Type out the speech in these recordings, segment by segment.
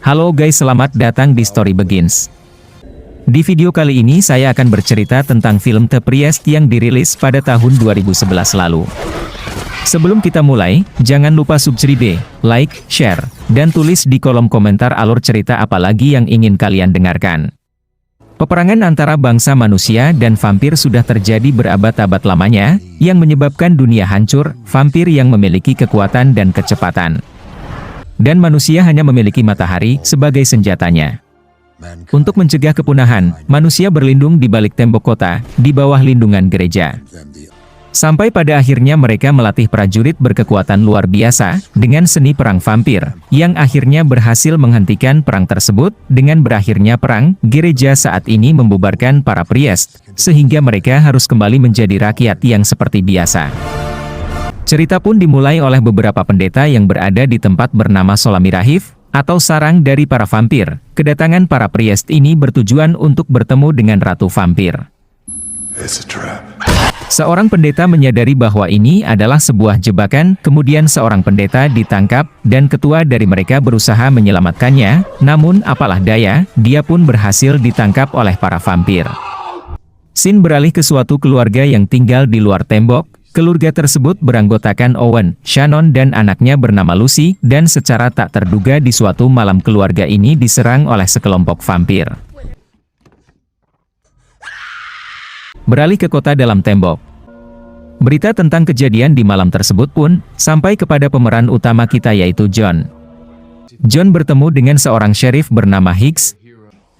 Halo guys, selamat datang di Story Begins. Di video kali ini saya akan bercerita tentang film The Priest yang dirilis pada tahun 2011 lalu. Sebelum kita mulai, jangan lupa subscribe, like, share, dan tulis di kolom komentar alur cerita apa lagi yang ingin kalian dengarkan. Peperangan antara bangsa manusia dan vampir sudah terjadi berabad-abad lamanya, yang menyebabkan dunia hancur, vampir yang memiliki kekuatan dan kecepatan. Dan manusia hanya memiliki matahari sebagai senjatanya. Untuk mencegah kepunahan, manusia berlindung di balik tembok kota, di bawah lindungan gereja. Sampai pada akhirnya mereka melatih prajurit berkekuatan luar biasa, dengan seni perang vampir, yang akhirnya berhasil menghentikan perang tersebut. Dengan berakhirnya perang, gereja saat ini membubarkan para priest, sehingga mereka harus kembali menjadi rakyat yang seperti biasa. Cerita pun dimulai oleh beberapa pendeta yang berada di tempat bernama Solamirahif, atau sarang dari para vampir. Kedatangan para priest ini bertujuan untuk bertemu dengan Ratu Vampir. Seorang pendeta menyadari bahwa ini adalah sebuah jebakan, kemudian seorang pendeta ditangkap, dan ketua dari mereka berusaha menyelamatkannya, namun apalah daya, dia pun berhasil ditangkap oleh para vampir. Scene beralih ke suatu keluarga yang tinggal di luar tembok. Keluarga tersebut beranggotakan Owen, Shannon dan anaknya bernama Lucy, dan secara tak terduga di suatu malam keluarga ini diserang oleh sekelompok vampir. Beralih ke kota dalam tembok. Berita tentang kejadian di malam tersebut pun sampai kepada pemeran utama kita yaitu John. John bertemu dengan seorang sheriff bernama Hicks.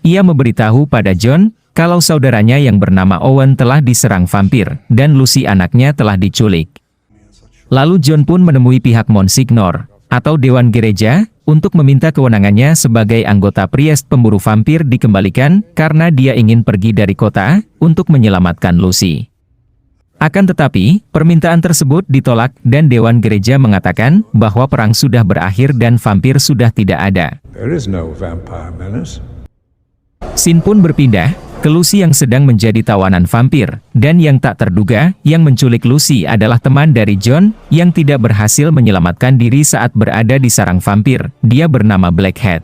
Ia memberitahu pada John kalau saudaranya yang bernama Owen telah diserang vampir, dan Lucy anaknya telah diculik. Lalu John pun menemui pihak Monsignor, atau Dewan Gereja, untuk meminta kewenangannya sebagai anggota priest pemburu vampir dikembalikan, karena dia ingin pergi dari kota, untuk menyelamatkan Lucy. Akan tetapi, permintaan tersebut ditolak, dan Dewan Gereja mengatakan, bahwa perang sudah berakhir dan vampir sudah tidak ada. Scene pun berpindah ke Lucy yang sedang menjadi tawanan vampir, dan yang tak terduga, yang menculik Lucy adalah teman dari John, yang tidak berhasil menyelamatkan diri saat berada di sarang vampir. Dia bernama Blackhead.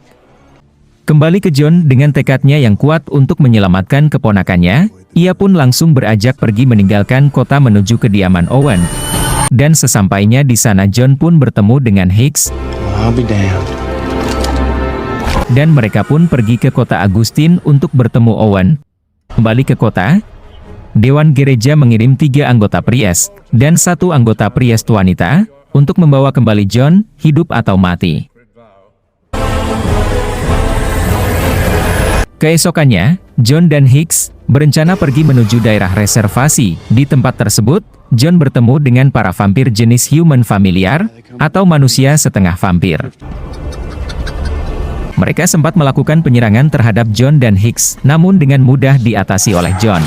Kembali ke John dengan tekadnya yang kuat untuk menyelamatkan keponakannya, ia pun langsung berajak pergi meninggalkan kota menuju kediaman Owen. Dan sesampainya di sana John pun bertemu dengan Hicks. Dan mereka pun pergi ke kota Augustine untuk bertemu Owen. Kembali ke kota, Dewan Gereja mengirim 3 anggota priest, dan 1 anggota priest wanita, untuk membawa kembali John, hidup atau mati. Keesokannya, John dan Hicks berencana pergi menuju daerah reservasi. Di tempat tersebut, John bertemu dengan para vampir jenis human familiar, atau manusia setengah vampir. Mereka sempat melakukan penyerangan terhadap John dan Hicks, namun dengan mudah diatasi oleh John.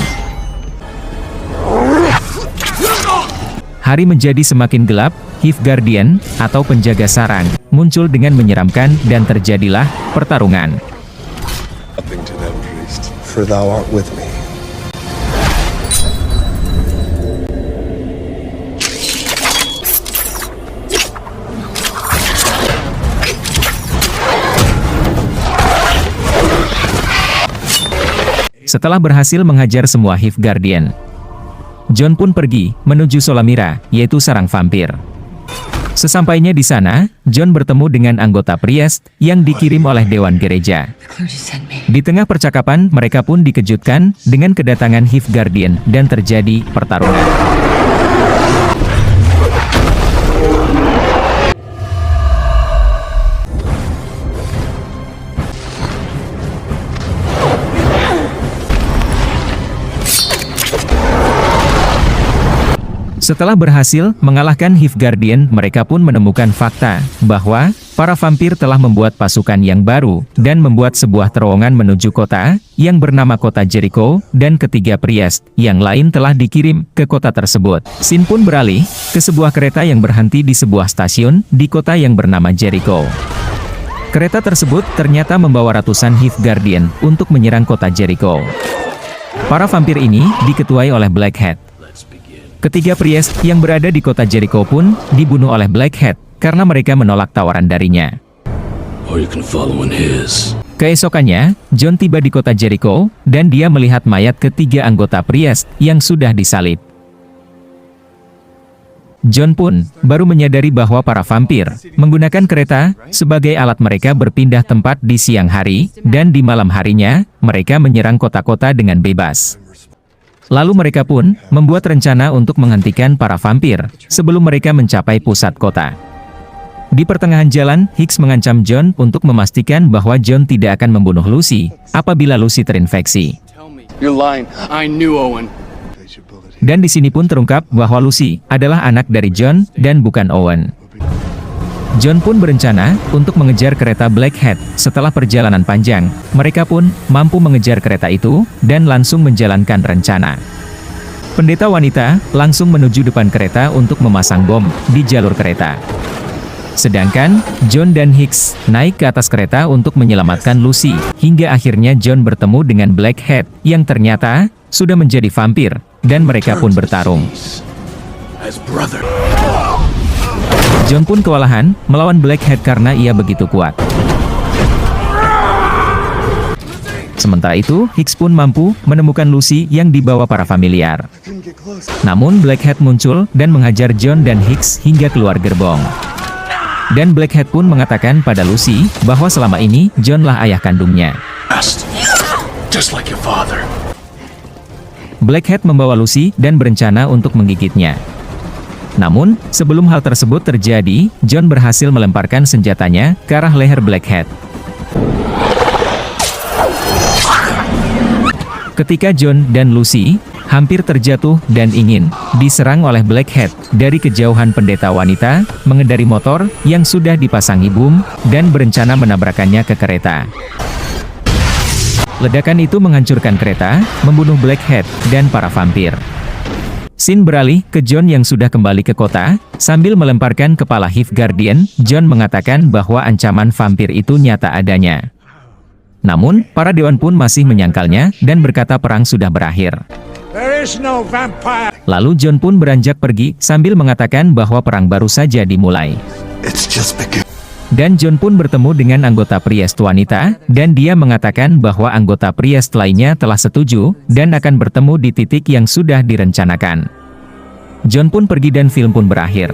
Hari menjadi semakin gelap, Hive Guardian, atau penjaga sarang, muncul dengan menyeramkan dan terjadilah pertarungan. Setelah berhasil menghajar semua Hive Guardian, John pun pergi menuju Solamira, yaitu sarang vampir. Sesampainya di sana, John bertemu dengan anggota priest yang dikirim oleh Dewan Gereja. Di tengah percakapan, mereka pun dikejutkan dengan kedatangan Hive Guardian dan terjadi pertarungan. Setelah berhasil mengalahkan Hive Guardian, mereka pun menemukan fakta bahwa para vampir telah membuat pasukan yang baru dan membuat sebuah terowongan menuju kota yang bernama kota Jericho, dan ketiga priest yang lain telah dikirim ke kota tersebut. Scene pun beralih ke sebuah kereta yang berhenti di sebuah stasiun di kota yang bernama Jericho. Kereta tersebut ternyata membawa ratusan Hive Guardian untuk menyerang kota Jericho. Para vampir ini diketuai oleh Blackhead. Ketiga priest yang berada di kota Jericho pun dibunuh oleh Blackhead, karena mereka menolak tawaran darinya. or you can follow in his. Keesokannya, John tiba di kota Jericho, dan dia melihat mayat ketiga anggota Priest yang sudah disalib. John pun baru menyadari bahwa para vampir menggunakan kereta sebagai alat mereka berpindah tempat di siang hari, dan di malam harinya, mereka menyerang kota-kota dengan bebas. Lalu mereka pun membuat rencana untuk menghentikan para vampir sebelum mereka mencapai pusat kota. Di pertengahan jalan, Hicks mengancam John untuk memastikan bahwa John tidak akan membunuh Lucy apabila Lucy terinfeksi. You're lying. I knew Owen. Dan di sini pun terungkap bahwa Lucy adalah anak dari John dan bukan Owen. John pun berencana untuk mengejar kereta Blackhead. Setelah perjalanan panjang, mereka pun mampu mengejar kereta itu dan langsung menjalankan rencana. Pendeta wanita langsung menuju depan kereta untuk memasang bom di jalur kereta. Sedangkan, John dan Hicks naik ke atas kereta untuk menyelamatkan Lucy, hingga akhirnya John bertemu dengan Blackhead, yang ternyata sudah menjadi vampir, dan mereka pun bertarung. John pun kewalahan melawan Blackhead karena ia begitu kuat. Sementara itu, Hicks pun mampu menemukan Lucy yang dibawa para familiar. Namun Blackhead muncul dan menghajar John dan Hicks hingga keluar gerbong. Dan Blackhead pun mengatakan pada Lucy bahwa selama ini Johnlah ayah kandungnya. Just like your father. Blackhead membawa Lucy dan berencana untuk menggigitnya. Namun, sebelum hal tersebut terjadi, John berhasil melemparkan senjatanya ke arah leher Blackhead. Ketika John dan Lucy hampir terjatuh dan ingin diserang oleh Blackhead, dari kejauhan pendeta wanita mengendari motor yang sudah dipasangi bom dan berencana menabrakannya ke kereta. Ledakan itu menghancurkan kereta, membunuh Blackhead dan para vampir. Scene beralih ke John yang sudah kembali ke kota, sambil melemparkan kepala Hive Guardian. John mengatakan bahwa ancaman vampir itu nyata adanya. Namun, para dewan pun masih menyangkalnya dan berkata perang sudah berakhir. Lalu John pun beranjak pergi sambil mengatakan bahwa perang baru saja dimulai. Dan John pun bertemu dengan anggota Priest wanita, dan dia mengatakan bahwa anggota Priest lainnya telah setuju, dan akan bertemu di titik yang sudah direncanakan. John pun pergi dan film pun berakhir.